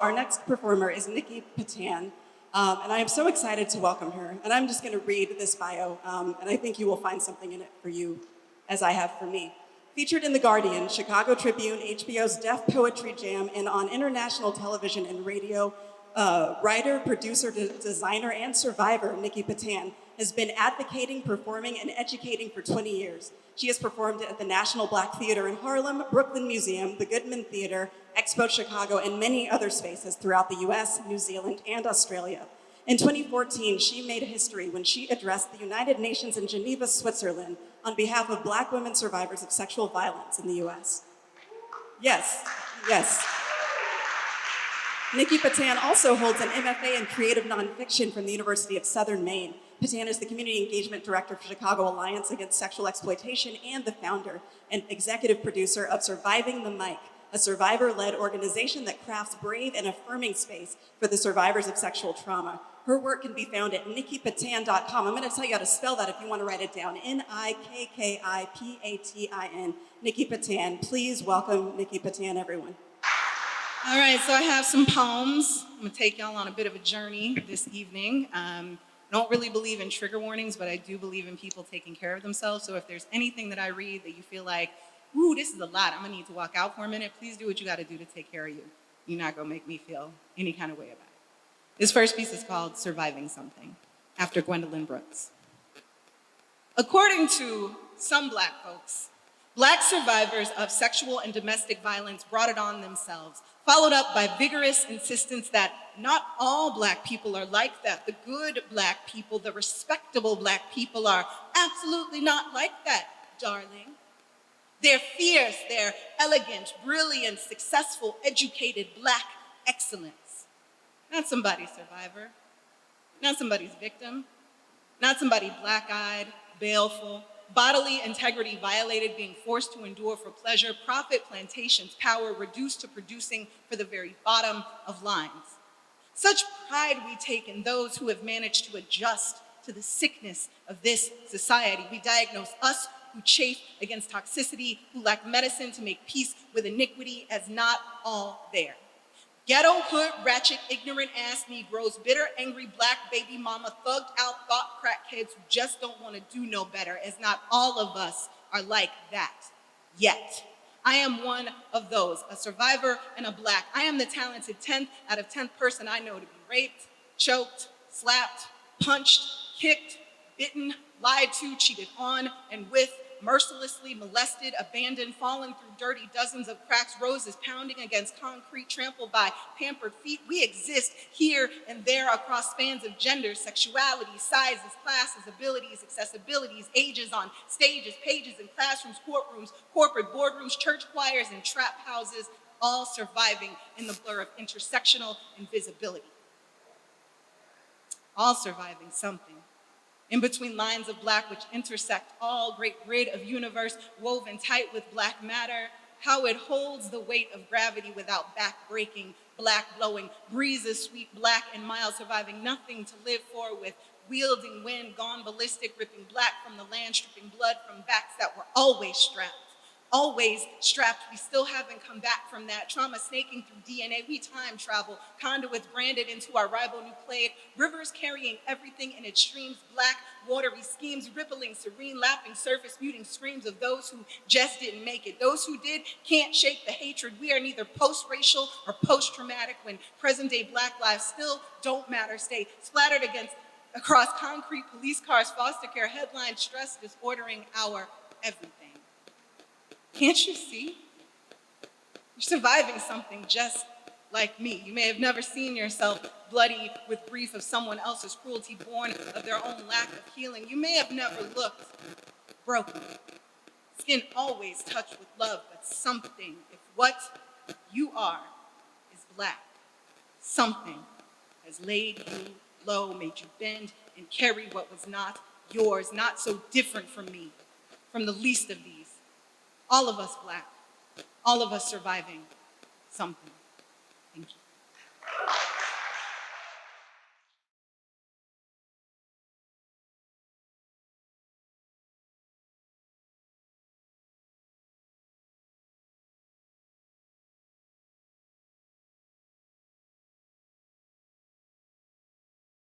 Our next performer is Nikki Patin, and I am so excited to welcome her. And I'm just going to read this bio, and I think you will find something in it for you, as I have for me. Featured in The Guardian, Chicago Tribune, HBO's Deaf Poetry Jam, and on international television and radio, writer, producer, designer, and survivor Nikki Patin has been advocating, performing, and educating for 20 years. She has performed at the National Black Theater in Harlem, Brooklyn Museum, the Goodman Theater, Expo Chicago, and many other spaces throughout the US, New Zealand, and Australia. In 2014, she made history when she addressed the United Nations in Geneva, Switzerland, on behalf of Black women survivors of sexual violence in the US. Yes, yes. Nikki Patin also holds an MFA in creative nonfiction from the University of Southern Maine. Patin is the Community Engagement Director for Chicago Alliance Against Sexual Exploitation and the founder and executive producer of Surviving the Mic, a survivor-led organization that crafts brave and affirming space for the survivors of sexual trauma. Her work can be found at nikkipatin.com. I'm going to tell you how to spell that if you want to write it down. Nikkipatin. Nikki Patin. Please welcome Nikki Patin, everyone. All right, so I have some poems. I'm going to take y'all on a bit of a journey this evening. Don't really believe in trigger warnings, but I do believe in people taking care of themselves. So if there's anything that I read that you feel like, ooh, this is a lot, I'm going to need to walk out for a minute, please do what you got to do to take care of you. You're not going to make me feel any kind of way about it. This first piece is called Surviving Something, after Gwendolyn Brooks. According to some Black folks, Black survivors of sexual and domestic violence brought it on themselves, followed up by vigorous insistence that not all Black people are like that. The good Black people, the respectable Black people are absolutely not like that, darling. They're fierce, they're elegant, brilliant, successful, educated Black excellence. Not somebody's survivor, not somebody's victim, not somebody black-eyed, baleful, bodily integrity violated, being forced to endure for pleasure, profit plantations, power reduced to producing for the very bottom of lines. Such pride we take in those who have managed to adjust to the sickness of this society. We diagnose us who chafe against toxicity, who lack medicine to make peace with iniquity, as not all there. Ghetto, hood, ratchet, ignorant ass Negroes, bitter, angry Black baby mama, thugged out thought crackheads who just don't want to do no better, as not all of us are like that yet. I am one of those, a survivor and a Black. I am the talented 10th out of 10th person I know to be raped, choked, slapped, punched, kicked, bitten, lied to, cheated on and with, mercilessly molested, abandoned, fallen through dirty dozens of cracks, roses pounding against concrete, trampled by pampered feet. We exist here and there across spans of gender, sexuality, sizes, classes, abilities, accessibilities, ages, on stages, pages, in classrooms, courtrooms, corporate boardrooms, church choirs, and trap houses, all surviving in the blur of intersectional invisibility. All surviving something. In between lines of Black which intersect, all great grid of universe woven tight with Black matter, how it holds the weight of gravity without back-breaking, Black blowing, breezes sweep Black and mild, surviving nothing to live for, with wielding wind, gone ballistic, ripping Black from the land, stripping blood from backs that were always strapped. Always strapped, we still haven't come back from that. Trauma snaking through DNA, we time travel. Conduits branded into our ribonucleic. Rivers carrying everything in its streams. Black, watery schemes, rippling, serene, lapping surface, muting screams of those who just didn't make it. Those who did can't shake the hatred. We are neither post-racial or post-traumatic when present-day Black lives still don't matter. Stay splattered across concrete, police cars, foster care, headlines, stress disordering our everything. Can't you see? You're surviving something just like me. You may have never seen yourself bloody with grief of someone else's cruelty, born of their own lack of healing. You may have never looked broken. Skin always touched with love, but something, if what you are is Black, something has laid you low, made you bend and carry what was not yours, not so different from me, from the least of these. All of us Black, all of us surviving something. Thank you.